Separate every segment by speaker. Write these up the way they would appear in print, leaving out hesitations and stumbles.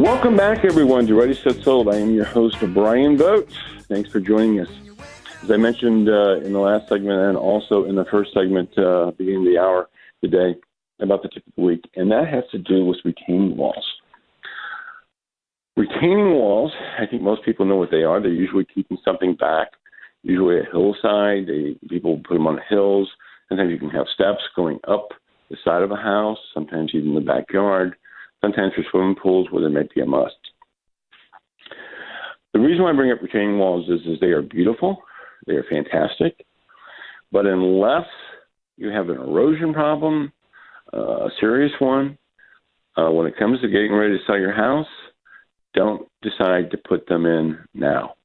Speaker 1: Welcome back, everyone, to Ready, Set, Sold. I am your host, Bryan Vogt. Thanks for joining us. As I mentioned in the last segment and also in the first segment, beginning of the hour today, about the tip of the week, and that has to do with retaining walls. Retaining walls, I think most people know what they are. They're usually keeping something back, usually a hillside. People put them on hills. Sometimes you can have steps going up the side of a house, sometimes even the backyard, sometimes for swimming pools where there might be a must. The reason why I bring up retaining walls is they are beautiful, they are fantastic, but unless you have an erosion problem, a serious one, when it comes to getting ready to sell your house, don't decide to put them in now.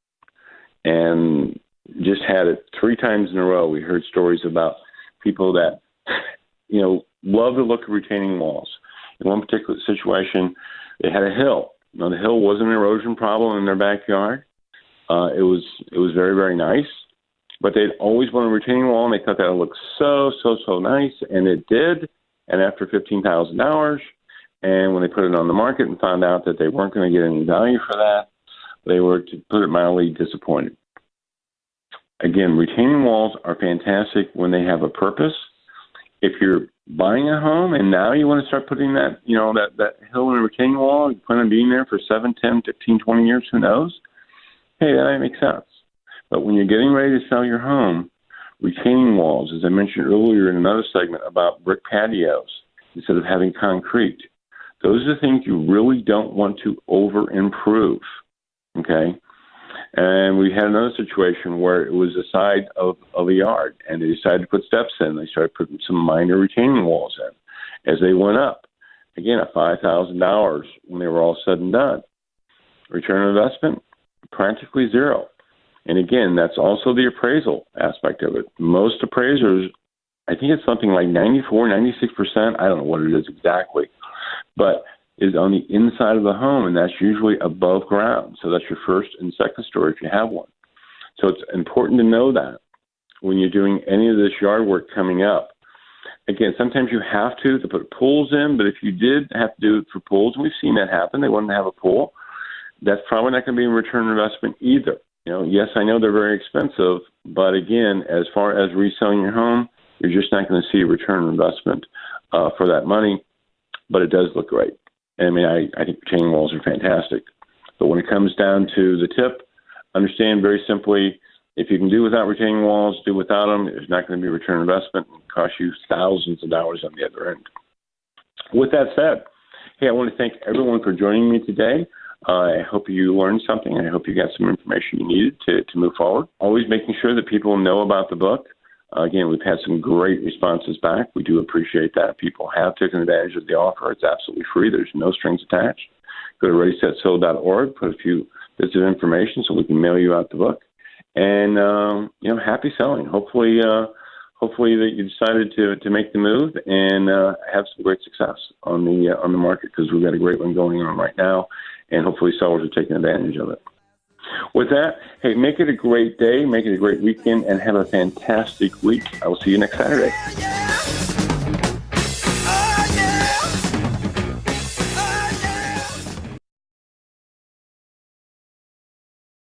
Speaker 1: And just had it 3 times in a row. We heard stories about people that, love the look of retaining walls. In one particular situation, they had a hill. Now, the hill wasn't an erosion problem in their backyard. It was very, very nice. But they'd always wanted a retaining wall, and they thought that would look so nice, and it did. And after $15,000, and when they put it on the market and found out that they weren't going to get any value for that, they were, to put it mildly, disappointed. Again, retaining walls are fantastic when they have a purpose. If you're buying a home and now you want to start putting that, that hill in a retaining wall, you plan on being there for 7, 10, 15, 20 years, who knows? Hey, that makes sense. But when you're getting ready to sell your home, retaining walls, as I mentioned earlier in another segment about brick patios instead of having concrete, those are the things you really don't want to over-improve, okay? And we had another situation where it was the side of a yard, and they decided to put steps in. They started putting some minor retaining walls in. As they went up, again, at $5,000 when they were all said and done. Return on investment, practically zero. And again, that's also the appraisal aspect of it. Most appraisers, I think it's something like 94, 96%, I don't know what it is exactly, but is on the inside of the home, and that's usually above ground. So that's your first and second story if you have one. So it's important to know that when you're doing any of this yard work coming up. Again, sometimes you have to put pools in, but if you did have to do it for pools, and we've seen that happen, they want to have a pool, that's probably not going to be a return on investment either. Yes, I know they're very expensive, but again, as far as reselling your home, you're just not going to see a return on investment for that money, but it does look great. I mean, I think retaining walls are fantastic. But when it comes down to the tip, understand very simply, if you can do without retaining walls, do without them. There's not going to be a return on investment. It cost you thousands of dollars on the other end. With that said, hey, I want to thank everyone for joining me today. I hope you learned something. I hope you got some information you needed to move forward. Always making sure that people know about the book. Again, we've had some great responses back. We do appreciate that. People have taken advantage of the offer. It's absolutely free. There's no strings attached. Go to readysetsold.org, put a few bits of information so we can mail you out the book. And, happy selling. Hopefully that you decided to make the move and have some great success on the market, because we've got a great one going on right now, and hopefully sellers are taking advantage of it. With that, hey, make it a great day, make it a great weekend, and have a fantastic week. I will see you next Saturday.